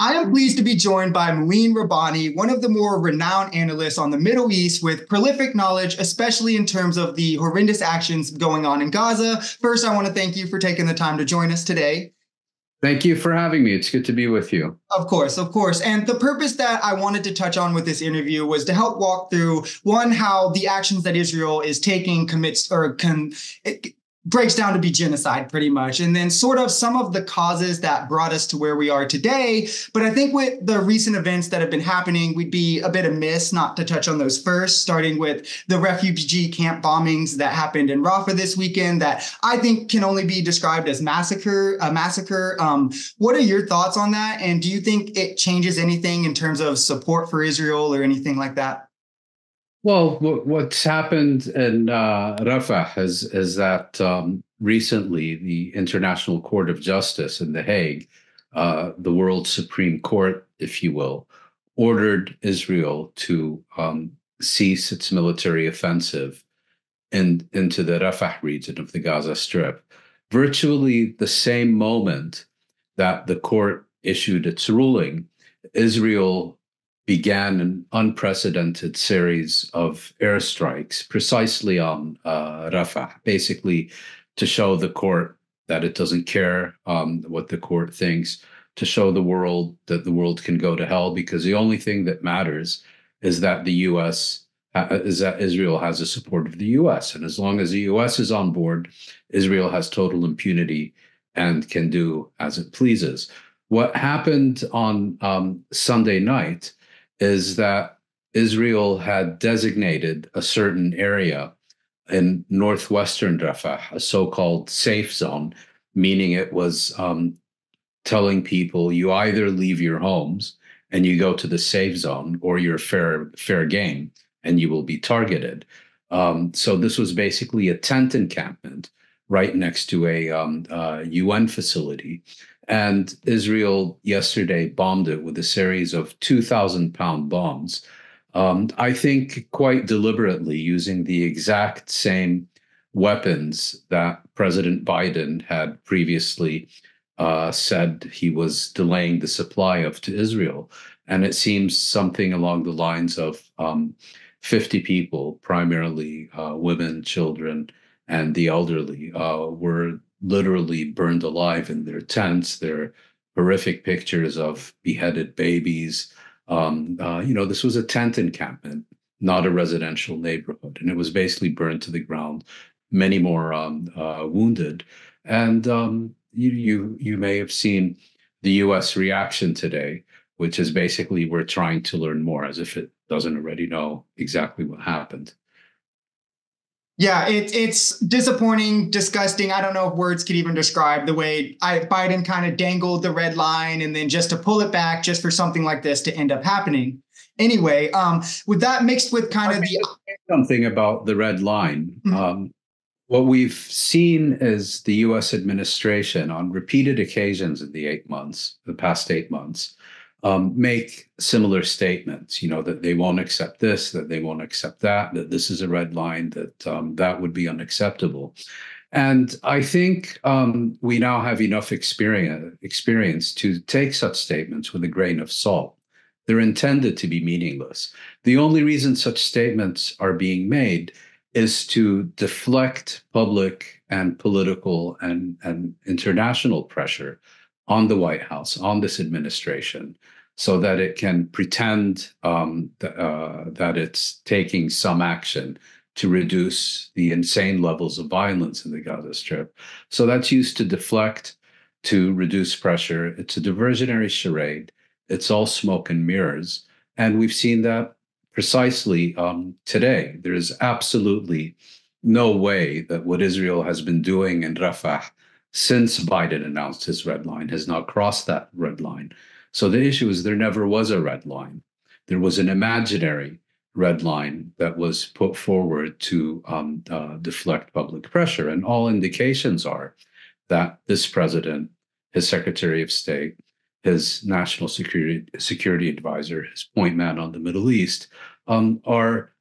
I am pleased to be joined by Mouin Rabbani, one of the more renowned analysts on the Middle East with prolific knowledge, especially in terms of the horrendous actions going on in Gaza. First, I want to thank you for taking the time to join us today. Thank you for having me. It's good to be with you. Of course, of course. And the purpose that I wanted to touch on with this interview was to help walk through, one, how the actions that Israel is taking breaks down to be genocide pretty much. And then sort of some of the causes that brought us to where we are today. But I think with the recent events that have been happening, we'd be a bit amiss not to touch on those first, starting with the refugee camp bombings that happened in Rafah this weekend that I think can only be described as a massacre. What are your thoughts on that? And do you think it changes anything in terms of support for Israel or anything like that? Well, what's happened in Rafah is that recently the International Court of Justice in The Hague, the world Supreme Court, if you will, ordered Israel to cease its military offensive into the Rafah region of the Gaza Strip. Virtually the same moment that the court issued its ruling, Israel began an unprecedented series of airstrikes precisely on Rafah, basically to show the court that it doesn't care what the court thinks, to show the world that the world can go to hell, because the only thing that matters is that Israel has the support of the U.S. And as long as the U.S. is on board, Israel has total impunity and can do as it pleases. What happened on Sunday night is that Israel had designated a certain area in northwestern Rafah, a so-called safe zone, meaning it was telling people you either leave your homes and you go to the safe zone, or you're fair game and you will be targeted. So this was basically a tent encampment right next to a UN facility. And Israel yesterday bombed it with a series of 2,000-pound bombs, I think quite deliberately using the exact same weapons that President Biden had previously said he was delaying the supply of to Israel. And it seems something along the lines of 50 people, primarily women, children, and the elderly, were literally burned alive in their tents. There are horrific pictures of beheaded babies. This was a tent encampment, not a residential neighborhood, and it was basically burned to the ground. Many more wounded, and you may have seen the U.S. reaction today, which is basically we're trying to learn more, as if it doesn't already know exactly what happened. Yeah, it's disappointing, disgusting. I don't know if words could even describe the way Biden kind of dangled the red line and then just to pull it back just for something like this to end up happening. Anyway, with that mixed with kind of something about the red line. Mm-hmm. What we've seen is the U.S. administration on repeated occasions in the past 8 months, make similar statements, that they won't accept this, that they won't accept that this is a red line, that that would be unacceptable. And I think we now have enough experience to take such statements with a grain of salt. They're intended to be meaningless. The only reason such statements are being made is to deflect public and political and international pressure on the White House, on this administration, so that it can pretend that it's taking some action to reduce the insane levels of violence in the Gaza Strip. So that's used to deflect, to reduce pressure. It's a diversionary charade. It's all smoke and mirrors. And we've seen that precisely today. There is absolutely no way that what Israel has been doing in Rafah since Biden announced his red line has not crossed that red line. So the issue is there never was a red line. There was an imaginary red line that was put forward to deflect public pressure. And all indications are that this president, his Secretary of State, his national security advisor, his point man on the Middle East, are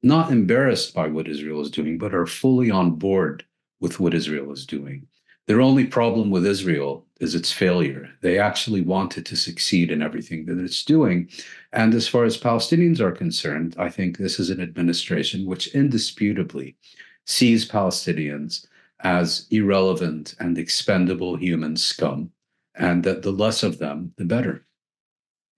not embarrassed by what Israel is doing, but are fully on board with what Israel is doing. Their only problem with Israel is its failure. They actually want it to succeed in everything that it's doing. And as far as Palestinians are concerned, I think this is an administration which indisputably sees Palestinians as irrelevant and expendable human scum, and that the less of them, the better.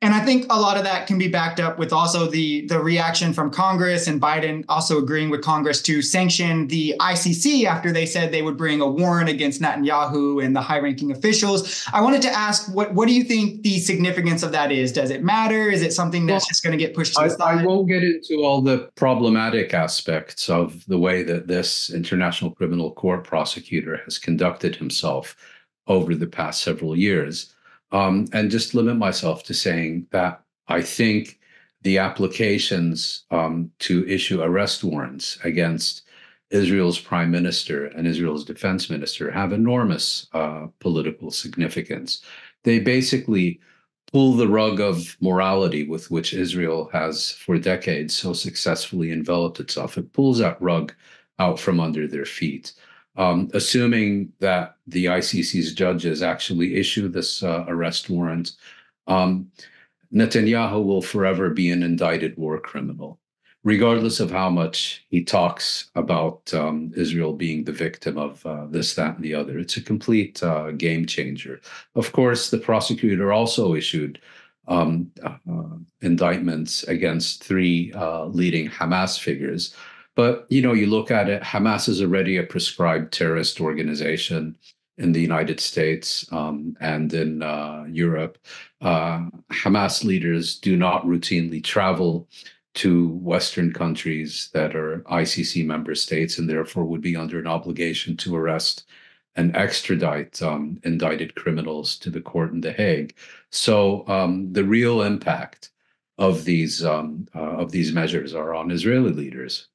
And I think a lot of that can be backed up with also the reaction from Congress and Biden also agreeing with Congress to sanction the ICC after they said they would bring a warrant against Netanyahu and the high-ranking officials. I wanted to ask, what do you think the significance of that is? Does it matter? Is it something that's just going to get pushed to the side? I won't get into all the problematic aspects of the way that this International Criminal Court prosecutor has conducted himself over the past several years. And just limit myself to saying that I think the applications to issue arrest warrants against Israel's prime minister and Israel's defense minister have enormous political significance. They basically pull the rug of morality with which Israel has for decades so successfully enveloped itself. It pulls that rug out from under their feet. Assuming that the ICC's judges actually issue this arrest warrant, Netanyahu will forever be an indicted war criminal, regardless of how much he talks about Israel being the victim of this, that, and the other. It's a complete game changer. Of course, the prosecutor also issued indictments against three leading Hamas figures. But, you look at it, Hamas is already a prescribed terrorist organization in the United States and in Europe. Hamas leaders do not routinely travel to Western countries that are ICC member states and therefore would be under an obligation to arrest and extradite indicted criminals to the court in The Hague. So the real impact of these measures are on Israeli leaders.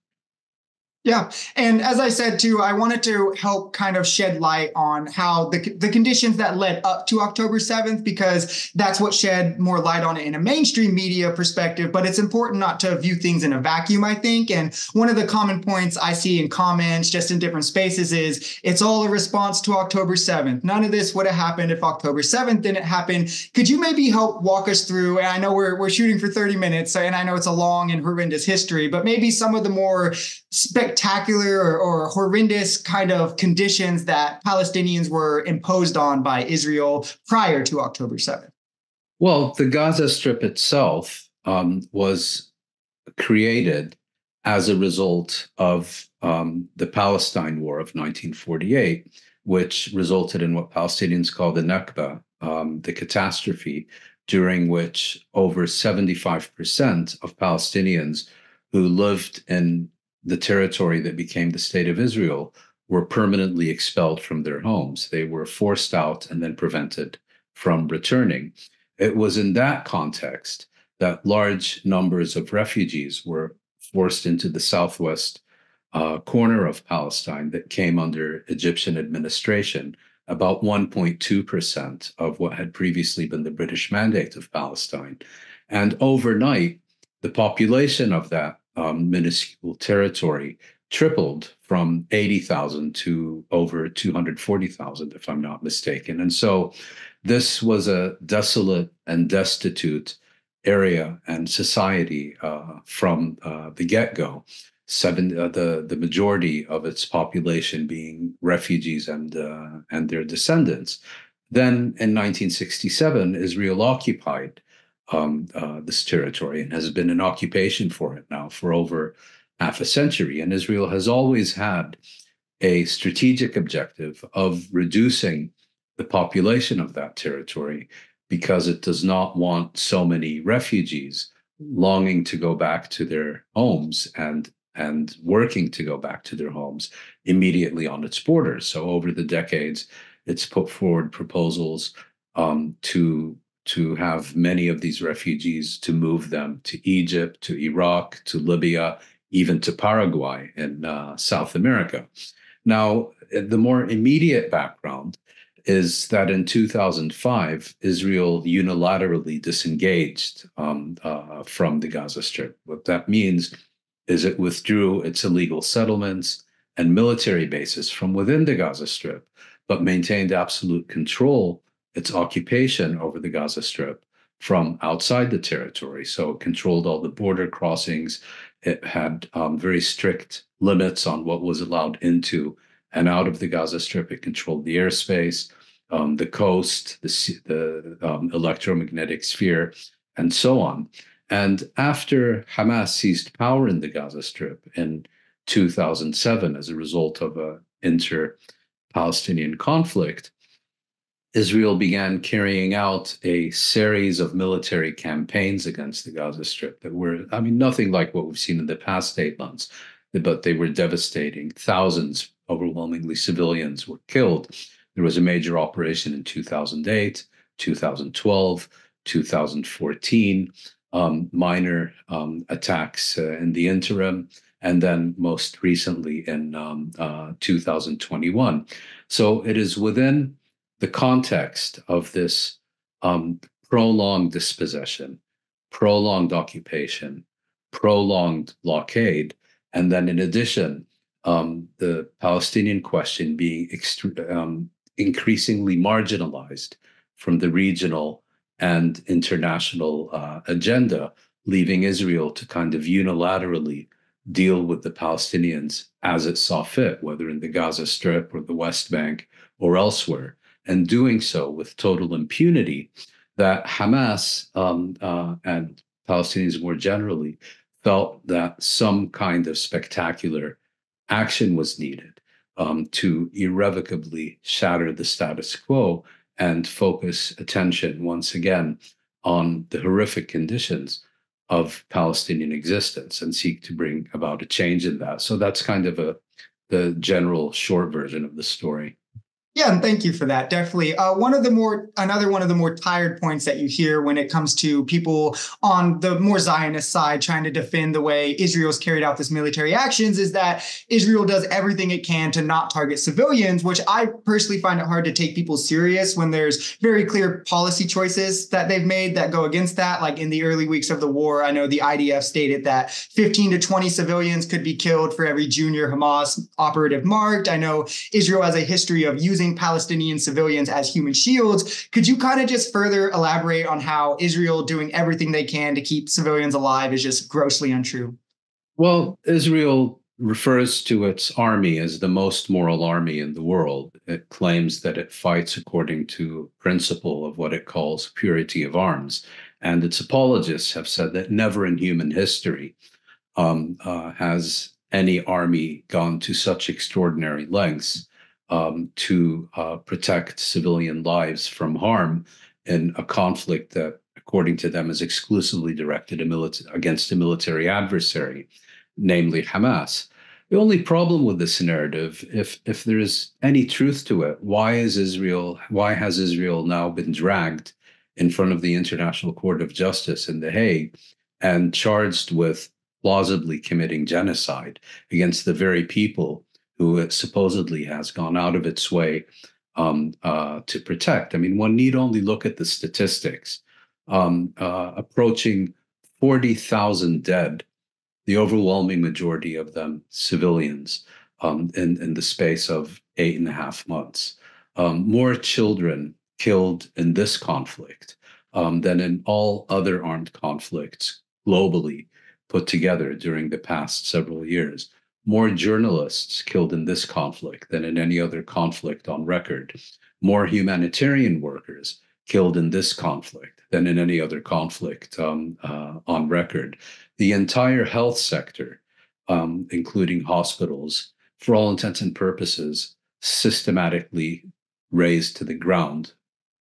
Yeah. And as I said, too, I wanted to help kind of shed light on how the conditions that led up to October 7th, because that's what shed more light on it in a mainstream media perspective. But it's important not to view things in a vacuum, I think. And one of the common points I see in comments just in different spaces is it's all a response to October 7th. None of this would have happened if October 7th didn't happen. Could you maybe help walk us through? And I know we're shooting for 30 minutes, and I know it's a long and horrendous history, but maybe some of the more spectacular or horrendous kind of conditions that Palestinians were imposed on by Israel prior to October 7th? Well, the Gaza Strip itself was created as a result of the Palestine War of 1948, which resulted in what Palestinians call the Nakba, the catastrophe, during which over 75% of Palestinians who lived in the territory that became the State of Israel were permanently expelled from their homes. They were forced out and then prevented from returning. It was in that context that large numbers of refugees were forced into the southwest corner of Palestine that came under Egyptian administration, about 1.2% of what had previously been the British Mandate of Palestine. And overnight, the population of that minuscule territory tripled from 80,000 to over 240,000, if I'm not mistaken. And so this was a desolate and destitute area and society from the get-go. The majority of its population being refugees and their descendants. Then in 1967, Israel occupied this territory and has been in occupation for it now for over half a century. And Israel has always had a strategic objective of reducing the population of that territory because it does not want so many refugees longing to go back to their homes and working to go back to their homes immediately on its borders. So over the decades, it's put forward proposals to have many of these refugees to move them to Egypt, to Iraq, to Libya, even to Paraguay in South America. Now, the more immediate background is that in 2005, Israel unilaterally disengaged from the Gaza Strip. What that means is it withdrew its illegal settlements and military bases from within the Gaza Strip, but maintained absolute control its occupation over the Gaza Strip from outside the territory. So it controlled all the border crossings. It had very strict limits on what was allowed into and out of the Gaza Strip. It controlled the airspace, the coast, the electromagnetic sphere, and so on. And after Hamas seized power in the Gaza Strip in 2007 as a result of an inter-Palestinian conflict, Israel began carrying out a series of military campaigns against the Gaza Strip that were, I mean, nothing like what we've seen in the past 8 months, but they were devastating. Thousands, overwhelmingly civilians, were killed. There was a major operation in 2008, 2012, 2014, minor attacks in the interim, and then most recently in 2021. So it is within the context of this prolonged dispossession, prolonged occupation, prolonged blockade, and then in addition, the Palestinian question being increasingly marginalized from the regional and international agenda, leaving Israel to kind of unilaterally deal with the Palestinians as it saw fit, whether in the Gaza Strip or the West Bank or elsewhere, and doing so with total impunity, that Hamas and Palestinians more generally felt that some kind of spectacular action was needed to irrevocably shatter the status quo and focus attention once again on the horrific conditions of Palestinian existence and seek to bring about a change in that. So that's kind of the general short version of the story. Yeah, and thank you for that. Definitely. Another one of the more tired points that you hear when it comes to people on the more Zionist side trying to defend the way Israel's carried out this military actions is that Israel does everything it can to not target civilians, which I personally find it hard to take people serious when there's very clear policy choices that they've made that go against that. Like in the early weeks of the war, I know the IDF stated that 15 to 20 civilians could be killed for every junior Hamas operative marked. I know Israel has a history of using Palestinian civilians as human shields. Could you kind of just further elaborate on how Israel doing everything they can to keep civilians alive is just grossly untrue? Well, Israel refers to its army as the most moral army in the world. It claims that it fights according to principle of what it calls purity of arms. And its apologists have said that never in human history has any army gone to such extraordinary lengths to protect civilian lives from harm in a conflict that, according to them, is exclusively directed against a military adversary, namely Hamas. The only problem with this narrative, if there is any truth to it, why has Israel now been dragged in front of the International Court of Justice in The Hague and charged with plausibly committing genocide against the very people who it supposedly has gone out of its way to protect? I mean, one need only look at the statistics. Approaching 40,000 dead, the overwhelming majority of them civilians, in the space of 8.5 months. More children killed in this conflict than in all other armed conflicts globally put together during the past several years. More journalists killed in this conflict than in any other conflict on record. More humanitarian workers killed in this conflict than in any other conflict on record. The entire health sector, including hospitals, for all intents and purposes, systematically razed to the ground,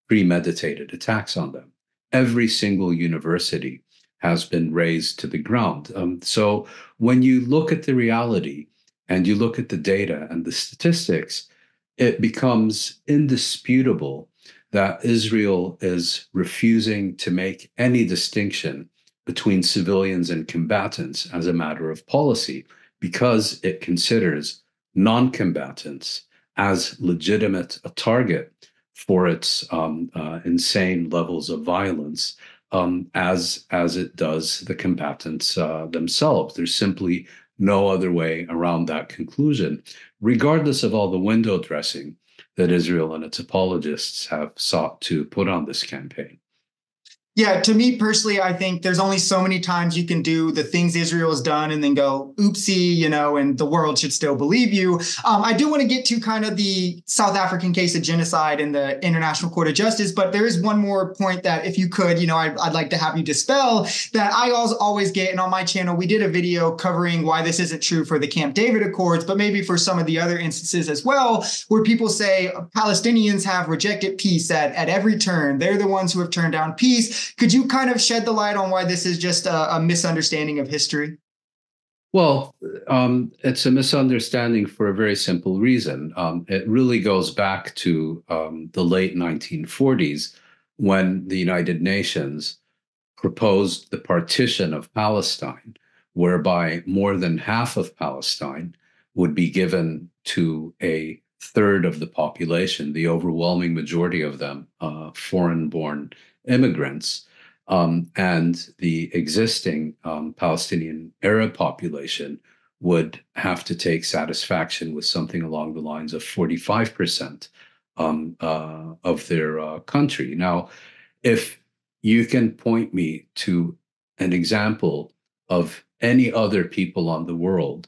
premeditated attacks on them. Every single university has been razed to the ground. So when you look at the reality and you look at the data and the statistics, it becomes indisputable that Israel is refusing to make any distinction between civilians and combatants as a matter of policy, because it considers non-combatants as legitimate a target for its insane levels of violence, as it does the combatants themselves. There's simply no other way around that conclusion, regardless of all the window dressing that Israel and its apologists have sought to put on this campaign. Yeah, to me personally, I think there's only so many times you can do the things Israel has done and then go, oopsie, and the world should still believe you. I do want to get to kind of the South African case of genocide in the International Court of Justice, but there is one more point that if you could, I'd like to have you dispel that I always get. And on my channel, we did a video covering why this isn't true for the Camp David Accords, but maybe for some of the other instances as well, where people say Palestinians have rejected peace at every turn. They're the ones who have turned down peace. Could you kind of shed the light on why this is just a misunderstanding of history? Well, it's a misunderstanding for a very simple reason. It really goes back to the late 1940s when the United Nations proposed the partition of Palestine, whereby more than half of Palestine would be given to a third of the population, the overwhelming majority of them foreign-born immigrants, and the existing Palestinian Arab population would have to take satisfaction with something along the lines of 45% of their country. Now, if you can point me to an example of any other people on the world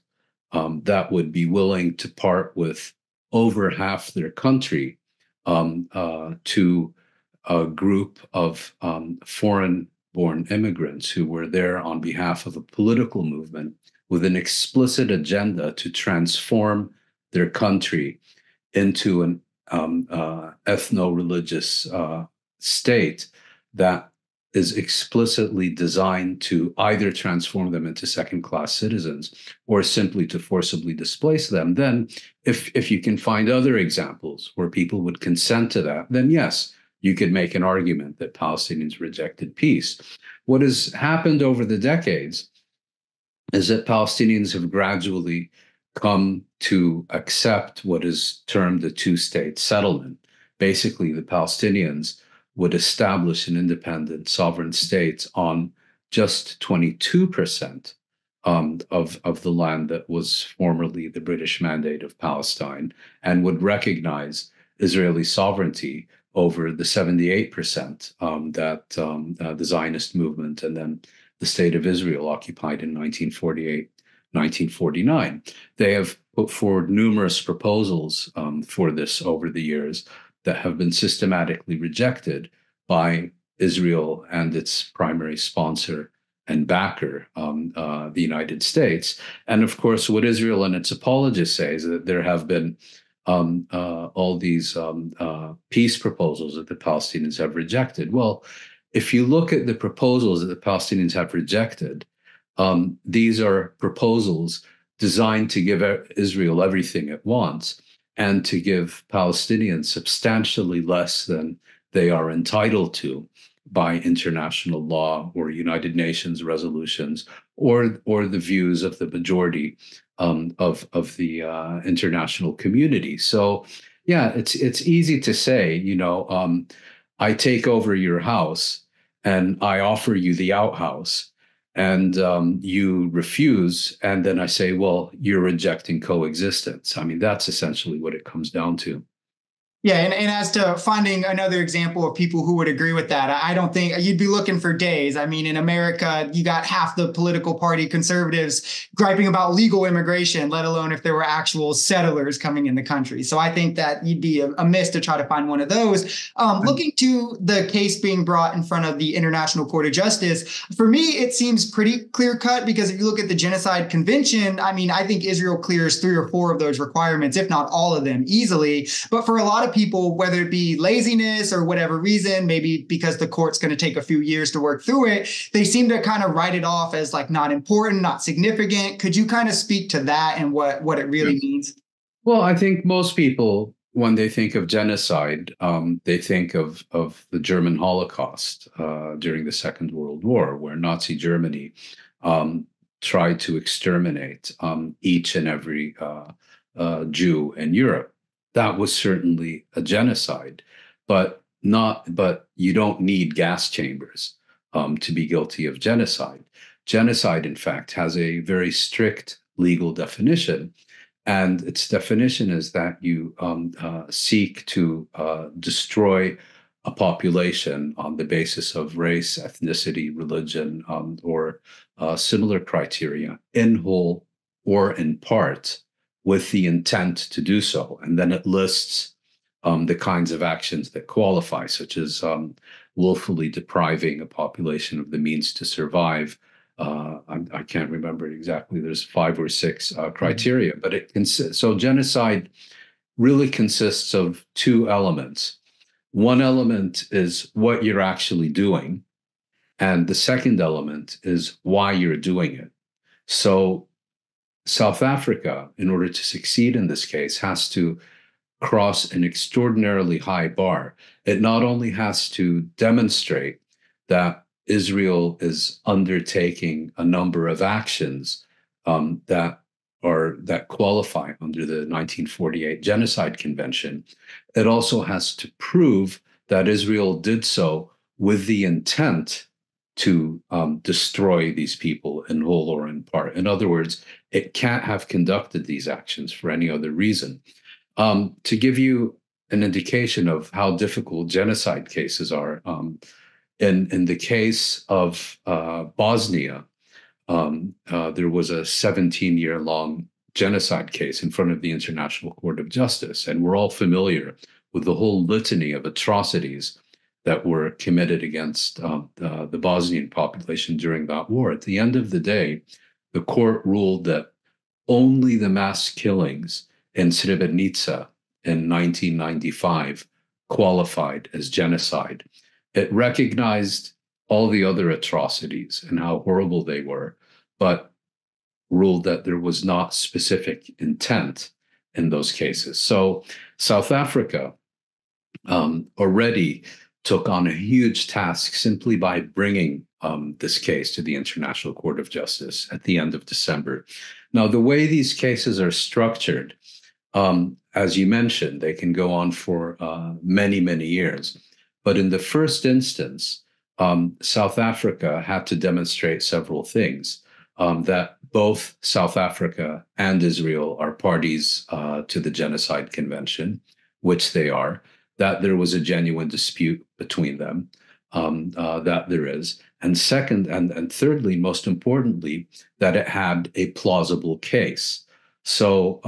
that would be willing to part with over half their country to a group of foreign-born immigrants who were there on behalf of a political movement with an explicit agenda to transform their country into an ethno-religious state that is explicitly designed to either transform them into second-class citizens or simply to forcibly displace them, then if you can find other examples where people would consent to that, then yes, you could make an argument that Palestinians rejected peace. What has happened over the decades is that Palestinians have gradually come to accept what is termed the two-state settlement. Basically, the Palestinians would establish an independent sovereign state on just 22% of the land that was formerly the British Mandate of Palestine, and would recognize Israeli sovereignty over the 78% that the Zionist movement and then the State of Israel occupied in 1948, 1949. They have put forward numerous proposals for this over the years that have been systematically rejected by Israel and its primary sponsor and backer, the United States. And of course, what Israel and its apologists say is that there have been all these peace proposals that the Palestinians have rejected. Well, if you look at the proposals that the Palestinians have rejected, these are proposals designed to give Israel everything it wants and to give Palestinians substantially less than they are entitled to by international law or United Nations resolutions or the views of the majority of the international community. So, yeah, it's easy to say, I take over your house and I offer you the outhouse, and you refuse, and then I say, well, you're rejecting coexistence. I mean, that's essentially what it comes down to. Yeah, and as to finding another example of people who would agree with that, I don't think you'd be looking for days. I mean, in America, you got half the political party conservatives griping about legal immigration, let alone if there were actual settlers coming in the country. So I think that you'd be amiss to try to find one of those. Looking to the case being brought in front of the International Court of Justice, for me, it seems pretty clear cut because if you look at the Genocide Convention, I mean, I think Israel clears 3 or 4 of those requirements, if not all of them, easily. But for a lot of people, whether it be laziness or whatever reason, maybe because the court's going to take a few years to work through it, they seem to kind of write it off as like not important, not significant. Could you kind of speak to that and what it really means? Well, I think most people, when they think of genocide, they think of the German Holocaust during the Second World War, where Nazi Germany tried to exterminate each and every Jew in Europe. That was certainly a genocide, but you don't need gas chambers to be guilty of genocide. Genocide, in fact, has a very strict legal definition, And its definition is that you seek to destroy a population on the basis of race, ethnicity, religion, or similar criteria, in whole or in part, with the intent to do so. And then it lists the kinds of actions that qualify, such as willfully depriving a population of the means to survive. I can't remember exactly. There's 5 or 6 criteria, but it consists. So genocide really consists of 2 elements. One element is what you're actually doing, and the second element is why you're doing it. So South Africa, in order to succeed in this case, has to cross an extraordinarily high bar. It not only has to demonstrate that Israel is undertaking a number of actions that qualify under the 1948 Genocide Convention, it also has to prove that Israel did so with the intent to destroy these people in whole or in part. In other words, it can't have conducted these actions for any other reason. To give you an indication of how difficult genocide cases are, in the case of Bosnia, there was a 17-year-long genocide case in front of the International Court of Justice, and we're all familiar with the whole litany of atrocities that were committed against the Bosnian population during that war. At the end of the day, the court ruled that only the mass killings in Srebrenica in 1995 qualified as genocide. It recognized all the other atrocities and how horrible they were, but ruled that there was not specific intent in those cases. So South Africa already took on a huge task simply by bringing this case to the International Court of Justice at the end of December. Now, the way these cases are structured, as you mentioned, they can go on for many, many years. But in the first instance, South Africa had to demonstrate several things. That both South Africa and Israel are parties to the Genocide Convention, which they are, that there was a genuine dispute between them, that there is. And second, and thirdly, most importantly, that it had a plausible case. So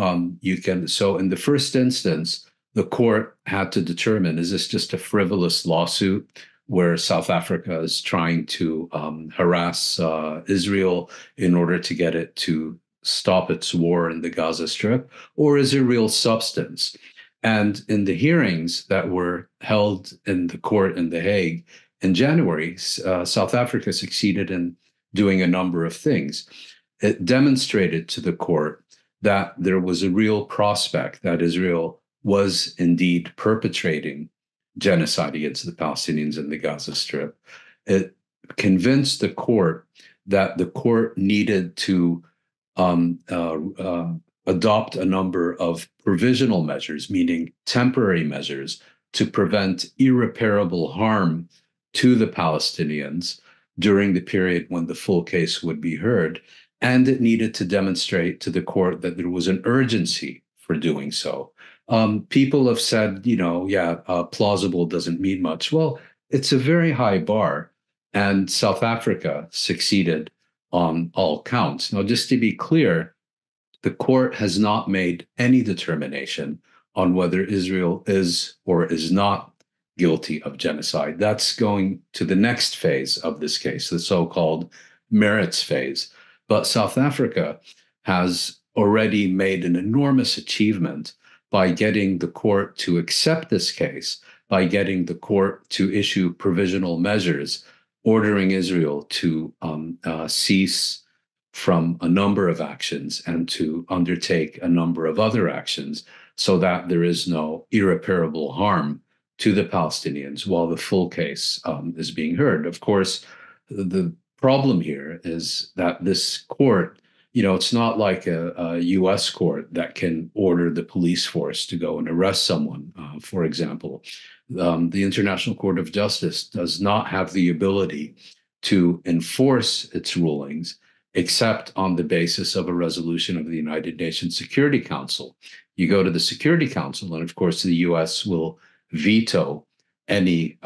so in the first instance, the court had to determine, is this just a frivolous lawsuit where South Africa is trying to harass Israel in order to get it to stop its war in the Gaza Strip, or is there real substance? And in the hearings that were held in the court in The Hague in January, South Africa succeeded in doing a number of things. It demonstrated to the court that there was a real prospect that Israel was indeed perpetrating genocide against the Palestinians in the Gaza Strip. It convinced the court that the court needed to adopt a number of provisional measures, meaning temporary measures, to prevent irreparable harm to the Palestinians during the period when the full case would be heard. And it needed to demonstrate to the court that there was an urgency for doing so. People have said, plausible doesn't mean much. Well, it's a very high bar, and South Africa succeeded on all counts. Now, just to be clear, the court has not made any determination on whether Israel is or is not guilty of genocide. That's going to the next phase of this case, the so-called merits phase. But South Africa has already made an enormous achievement by getting the court to accept this case, by getting the court to issue provisional measures, ordering Israel to cease from a number of actions and to undertake a number of other actions so that there is no irreparable harm to the Palestinians while the full case is being heard. Of course, the problem here is that this court, it's not like a US court that can order the police force to go and arrest someone, for example. The International Court of Justice does not have the ability to enforce its rulings except on the basis of a resolution of the United Nations Security Council. You go to the Security Council, and of course, the US will veto any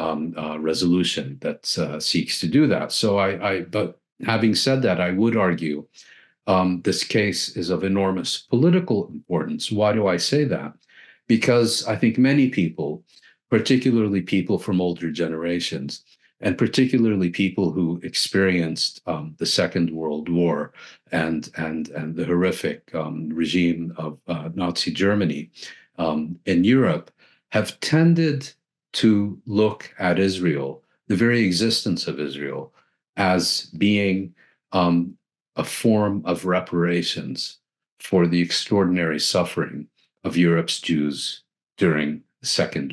resolution that seeks to do that. So but having said that, I would argue this case is of enormous political importance. Why do I say that? Because I think many people, particularly people from older generations, and particularly people who experienced the Second World War and the horrific regime of Nazi Germany in Europe, have tended to look at Israel, the very existence of Israel, as being a form of reparations for the extraordinary suffering of Europe's Jews during the Second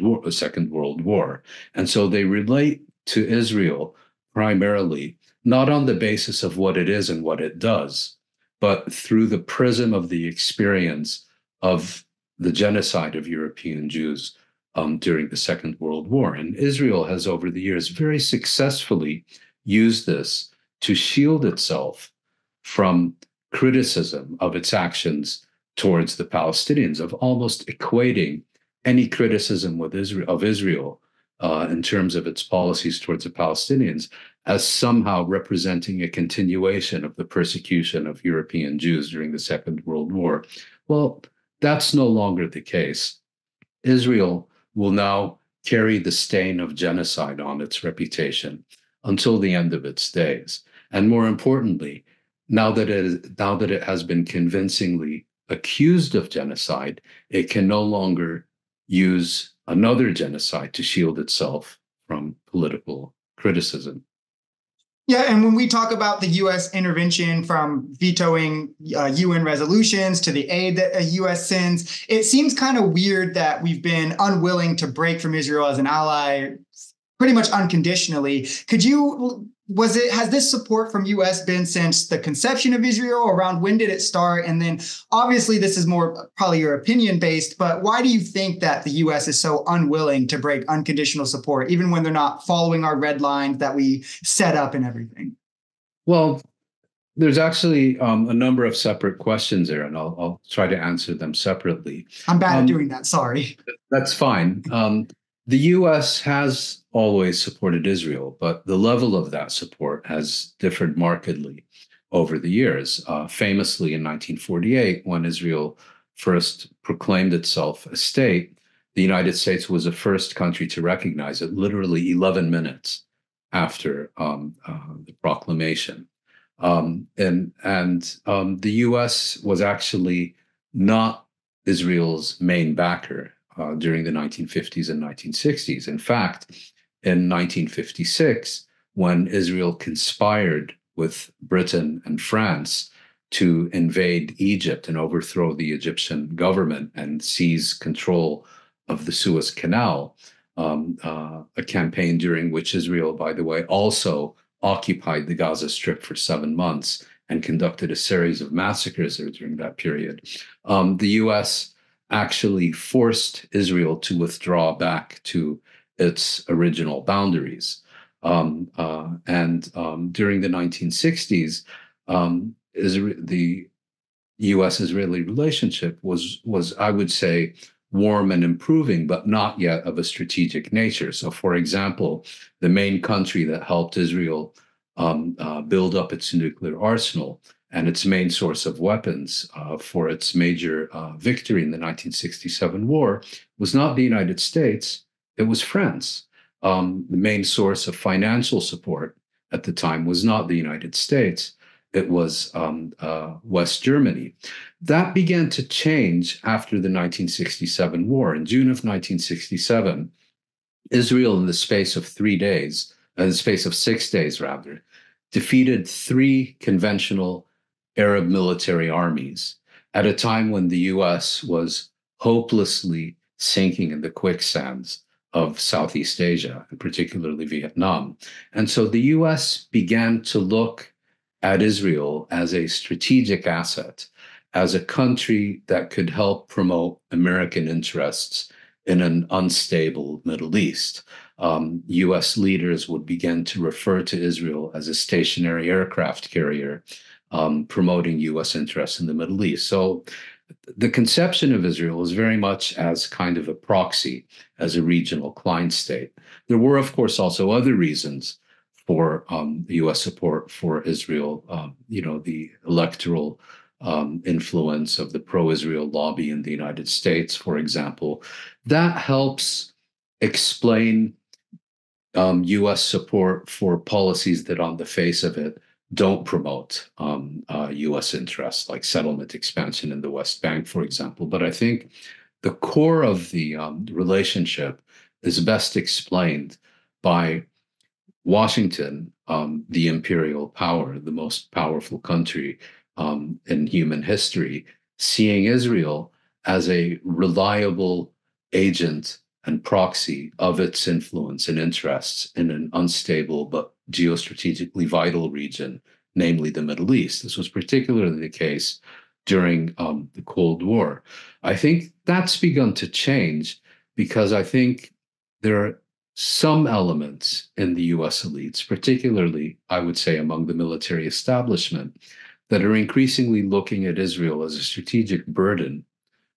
World War. And so they relate to Israel primarily, not on the basis of what it is and what it does, but through the prism of the experience of the genocide of European Jews during the Second World War. And Israel has, over the years, very successfully used this to shield itself from criticism of its actions towards the Palestinians, of almost equating any criticism of Israel in terms of its policies towards the Palestinians as somehow representing a continuation of the persecution of European Jews during the Second World War. Well, that's no longer the case. Israel will now carry the stain of genocide on its reputation until the end of its days. And more importantly, now that it has been convincingly accused of genocide, it can no longer use another genocide to shield itself from political criticism. Yeah, and when we talk about the U.S. intervention, from vetoing UN resolutions to the aid that the U.S. sends, it seems kind of weird that we've been unwilling to break from Israel as an ally pretty much unconditionally. Has this support from U.S. been since the conception of Israel? Around when did it start? And then obviously this is more probably your opinion based, but why do you think that the U.S. is so unwilling to break unconditional support, even when they're not following our red lines that we set up and everything? Well, there's actually a number of separate questions there, and I'll try to answer them separately. I'm bad at doing that. Sorry. That's fine. The U.S. has always supported Israel, but the level of that support has differed markedly over the years. Famously, in 1948, when Israel first proclaimed itself a state, the United States was the first country to recognize it, literally 11 minutes after the proclamation. The U.S. was actually not Israel's main backer during the 1950s and 1960s. In fact, in 1956, when Israel conspired with Britain and France to invade Egypt and overthrow the Egyptian government and seize control of the Suez Canal, a campaign during which Israel, by the way, also occupied the Gaza Strip for 7 months and conducted a series of massacres there during that period. The U.S. actually forced Israel to withdraw back to its original boundaries. During the 1960s, the U.S.-Israeli relationship was, I would say, warm and improving, but not yet of a strategic nature. So, for example, the main country that helped Israel build up its nuclear arsenal and its main source of weapons for its major victory in the 1967 war was not the United States, it was France. The main source of financial support at the time was not the United States, it was West Germany. That began to change after the 1967 war. In June of 1967, Israel, in the space of 6 days rather, defeated 3 conventional Arab military armies at a time when the U.S. was hopelessly sinking in the quicksands of Southeast Asia, and particularly Vietnam. And so the U.S. began to look at Israel as a strategic asset, as a country that could help promote American interests in an unstable Middle East. U.S. leaders would begin to refer to Israel as a stationary aircraft carrier promoting U.S. interests in the Middle East. So the conception of Israel is very much as kind of a proxy, as a regional client state. There were, of course, also other reasons for U.S. support for Israel. The electoral influence of the pro-Israel lobby in the United States, for example, that helps explain U.S. support for policies that, on the face of it, don't promote U.S. interests, like settlement expansion in the West Bank, for example. But I think the core of the relationship is best explained by Washington, the imperial power, the most powerful country in human history, seeing Israel as a reliable agent and proxy of its influence and interests in an unstable but geostrategically vital region, namely the Middle East. This was particularly the case during the Cold War. I think that's begun to change because I think there are some elements in the US elites, particularly, I would say, among the military establishment, that are increasingly looking at Israel as a strategic burden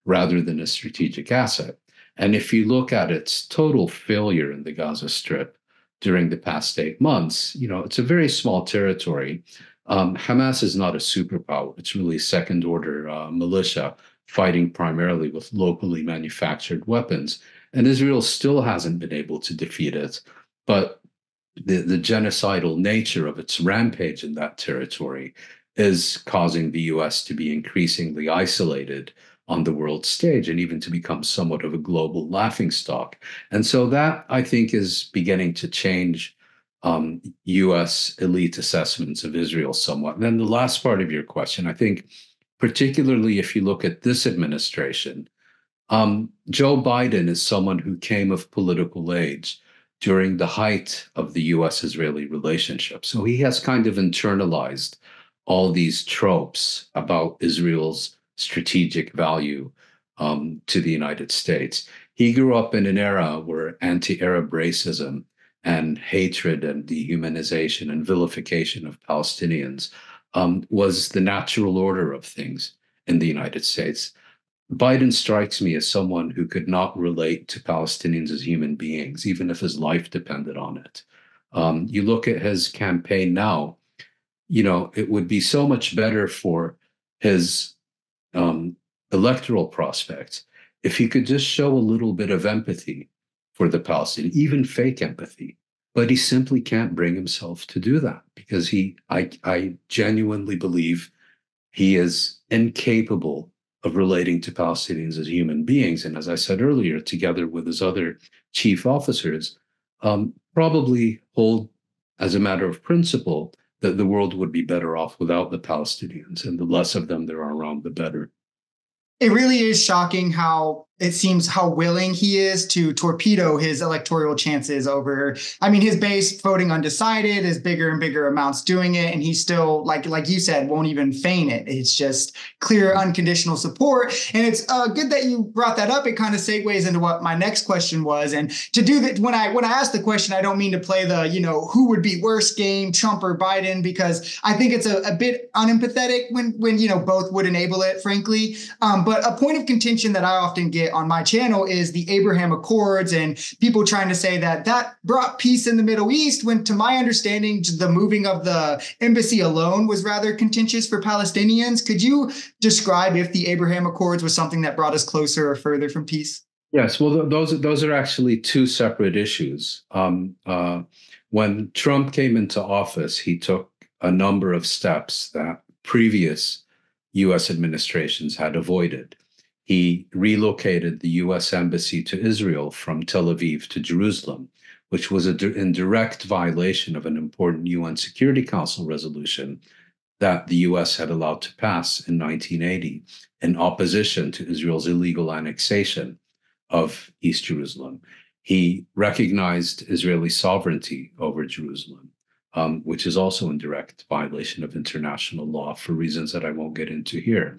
rather than a strategic asset. And if you look at its total failure in the Gaza Strip during the past 8 months, it's a very small territory. Hamas is not a superpower. It's really second order militia fighting primarily with locally manufactured weapons. And Israel still hasn't been able to defeat it. But the genocidal nature of its rampage in that territory is causing the US to be increasingly isolated on the world stage and even to become somewhat of a global laughingstock. And so that, I think, is beginning to change US elite assessments of Israel somewhat. And then the last part of your question, I think, particularly if you look at this administration, Joe Biden is someone who came of political age during the height of the US-Israeli relationship. So he has kind of internalized all these tropes about Israel's strategic value to the United States. He grew up in an era where anti-Arab racism and hatred and dehumanization and vilification of Palestinians was the natural order of things in the United States. Biden strikes me as someone who could not relate to Palestinians as human beings, even if his life depended on it. You look at his campaign now, it would be so much better for his electoral prospects if he could just show a little bit of empathy for the Palestinians, even fake empathy. But he simply can't bring himself to do that because I genuinely believe he is incapable of relating to Palestinians as human beings. And as I said earlier, together with his other chief officers, probably hold as a matter of principle that the world would be better off without the Palestinians, and the less of them there are around, the better. It really is shocking how it seems how willing he is to torpedo his electoral chances over, his base voting undecided is bigger and bigger amounts doing it. And he still, like you said, won't even feign it. It's just clear unconditional support. And it's good that you brought that up. It kind of segues into what my next question was. And to do that, when I ask the question, I don't mean to play the, who would be worse game, Trump or Biden, because I think it's a bit unempathetic when both would enable it, frankly. But a point of contention that I often get on my channel is the Abraham Accords and people trying to say that brought peace in the Middle East, when to my understanding, the moving of the embassy alone was rather contentious for Palestinians. Could you describe if the Abraham Accords was something that brought us closer or further from peace? Yes, well, those are actually two separate issues. When Trump came into office, he took a number of steps that previous U.S. administrations had avoided. He relocated the U.S. embassy to Israel from Tel Aviv to Jerusalem, which was in direct violation of an important UN Security Council resolution that the U.S. had allowed to pass in 1980 in opposition to Israel's illegal annexation of East Jerusalem. He recognized Israeli sovereignty over Jerusalem, which is also in direct violation of international law for reasons that I won't get into here.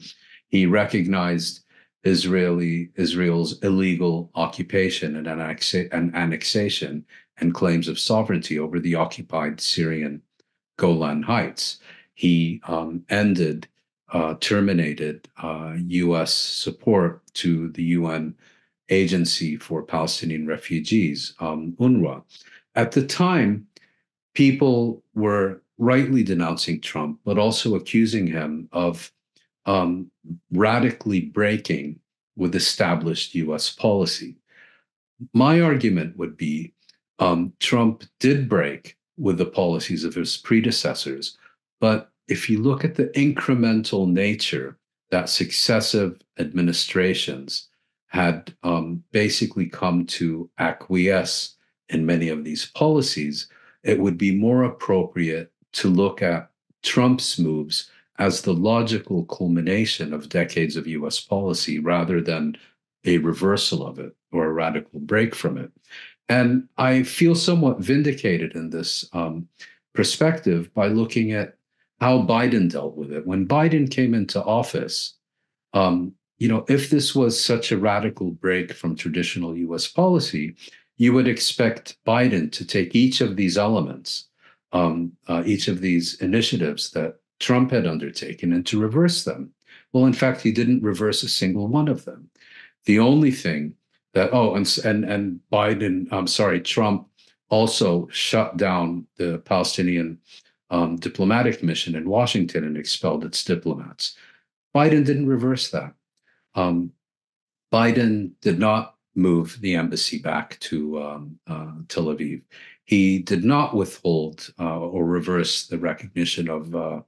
He recognized Israel's illegal occupation and annexation and claims of sovereignty over the occupied Syrian Golan Heights. he terminated U.S. support to the UN Agency for Palestinian Refugees, UNRWA. At the time, people were rightly denouncing Trump, but also accusing him of radically breaking with established US policy. My argument would be Trump did break with the policies of his predecessors, but if you look at the incremental nature that successive administrations had basically come to acquiesce in many of these policies, it would be more appropriate to look at Trump's moves as the logical culmination of decades of US policy rather than a reversal of it or a radical break from it. And I feel somewhat vindicated in this perspective by looking at how Biden dealt with it. When Biden came into office, if this was such a radical break from traditional US policy, you would expect Biden to take each of these elements, each of these initiatives that Trump had undertaken, and to reverse them. Well, in fact, he didn't reverse a single one of them. The only thing that, Trump also shut down the Palestinian diplomatic mission in Washington and expelled its diplomats. Biden didn't reverse that. Biden did not move the embassy back to Tel Aviv. He did not withhold or reverse the recognition of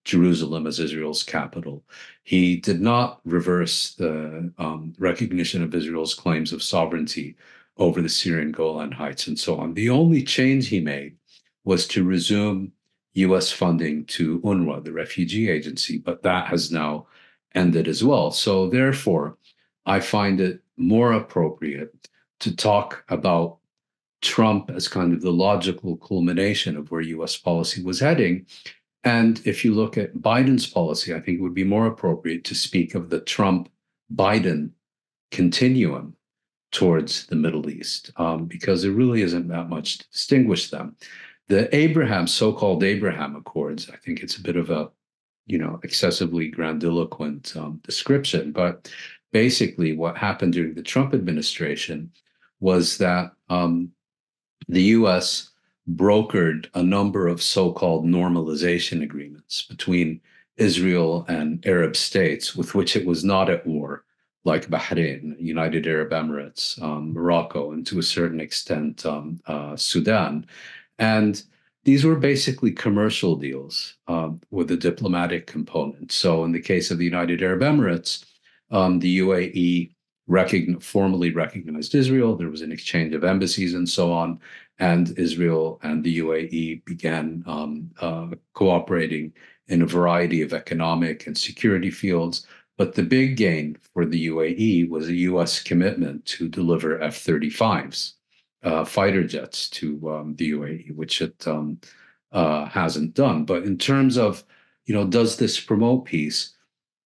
Jerusalem as Israel's capital. He did not reverse the recognition of Israel's claims of sovereignty over the Syrian Golan Heights and so on. The only change he made was to resume U.S. funding to UNRWA, the refugee agency, but that has now ended as well. So therefore, I find it more appropriate to talk about Trump as kind of the logical culmination of where US policy was heading. And if you look at Biden's policy, I think it would be more appropriate to speak of the Trump-Biden continuum towards the Middle East, because there really isn't that much to distinguish them. The so-called Abraham Accords, I think it's a bit of a, excessively grandiloquent description, but basically what happened during the Trump administration was that the U.S. brokered a number of so-called normalization agreements between Israel and Arab states with which it was not at war, like Bahrain, United Arab Emirates, Morocco, and to a certain extent, Sudan. And these were basically commercial deals with a diplomatic component. So in the case of the United Arab Emirates, the UAE formally recognized Israel. There was an exchange of embassies and so on. And Israel and the UAE began cooperating in a variety of economic and security fields. But the big gain for the UAE was a US commitment to deliver F-35s, fighter jets to the UAE, which it hasn't done. But in terms of, does this promote peace?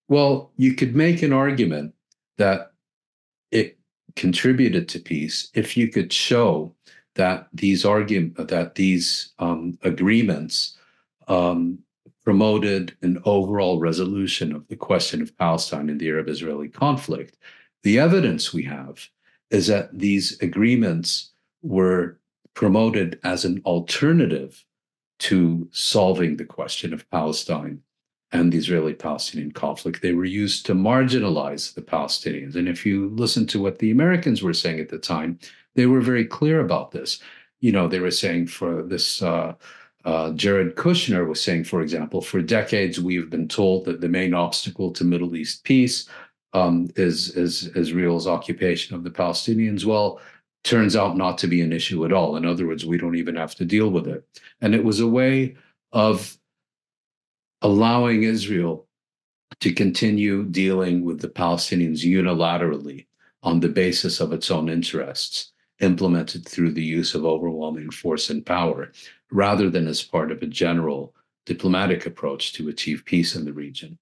Well, you could make an argument that it contributed to peace if you could show that these agreements promoted an overall resolution of the question of Palestine and the Arab-Israeli conflict. The evidence we have is that these agreements were promoted as an alternative to solving the question of Palestine and the Israeli-Palestinian conflict. They were used to marginalize the Palestinians. And if you listen to what the Americans were saying at the time, they were very clear about this. They were saying for this, Jared Kushner was saying, for example, for decades, we've been told that the main obstacle to Middle East peace is Israel's occupation of the Palestinians. Well, turns out not to be an issue at all. In other words, we don't even have to deal with it. And it was a way of allowing Israel to continue dealing with the Palestinians unilaterally on the basis of its own interests, implemented through the use of overwhelming force and power, rather than as part of a general diplomatic approach to achieve peace in the region.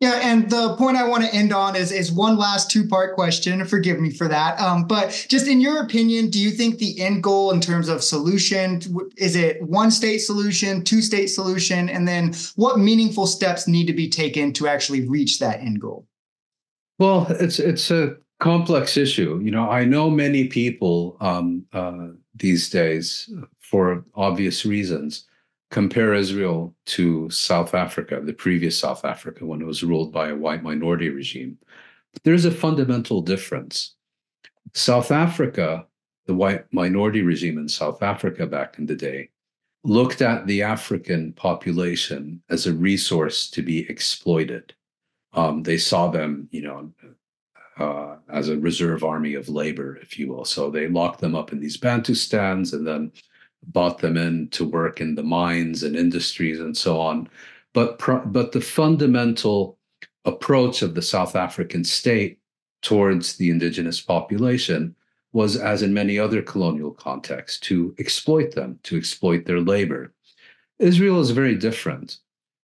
Yeah, and the point I want to end on is one last two-part question. Forgive me for that. But just in your opinion, do you think the end goal in terms of solution is it one state solution, two-state solution, and then what meaningful steps need to be taken to actually reach that end goal? Well, it's a complex issue. I know many people these days, for obvious reasons, compare Israel to South Africa, the previous South Africa, when it was ruled by a white minority regime. But there's a fundamental difference. South Africa, the white minority regime in South Africa back in the day, looked at the African population as a resource to be exploited. They saw them, as a reserve army of labor, if you will. So they locked them up in these Bantustans and then bought them in to work in the mines and industries and so on. But the fundamental approach of the South African state towards the indigenous population was, as in many other colonial contexts, to exploit them, to exploit their labor. Israel is very different.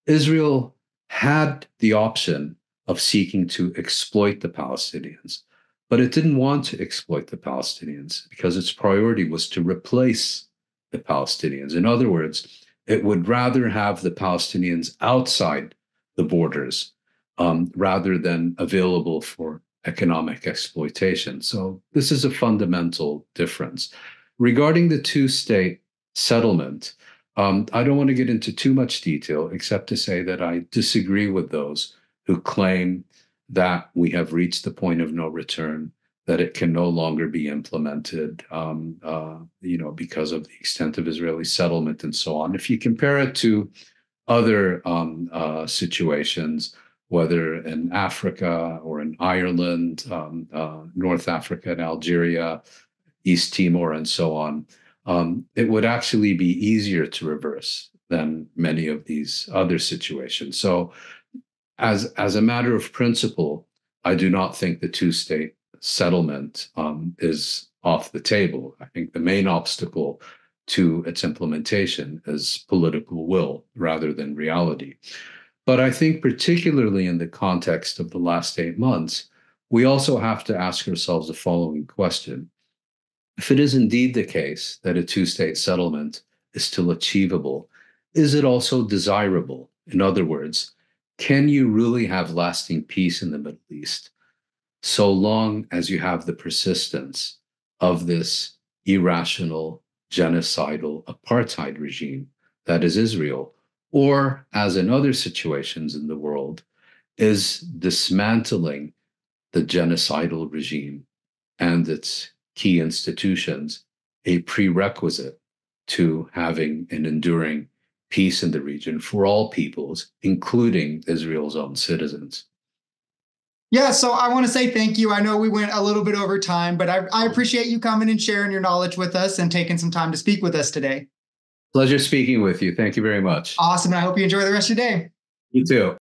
Israel had the option of seeking to exploit the Palestinians, but it didn't want to exploit the Palestinians because its priority was to replace the Palestinians. In other words, it would rather have the Palestinians outside the borders rather than available for economic exploitation. So this is a fundamental difference. Regarding the two-state settlement, I don't want to get into too much detail, except to say that I disagree with those who claim that we have reached the point of no return, that it can no longer be implemented, because of the extent of Israeli settlement and so on. If you compare it to other situations, whether in Africa or in Ireland, North Africa and Algeria, East Timor, and so on, it would actually be easier to reverse than many of these other situations. So, as a matter of principle, I do not think the two-state settlement is off the table. I think the main obstacle to its implementation is political will rather than reality. But I think, particularly in the context of the last 8 months, we also have to ask ourselves the following question. If it is indeed the case that a two-state settlement is still achievable, is it also desirable? In other words, can you really have lasting peace in the Middle East so long as you have the persistence of this irrational, genocidal apartheid regime that is Israel? Or, as in other situations in the world, is dismantling the genocidal regime and its key institutions a prerequisite to having an enduring peace in the region for all peoples, including Israel's own citizens? Yeah, so I want to say thank you. I know we went a little bit over time, but I appreciate you coming and sharing your knowledge with us and taking some time to speak with us today. Pleasure speaking with you. Thank you very much. Awesome. And I hope you enjoy the rest of your day. You too.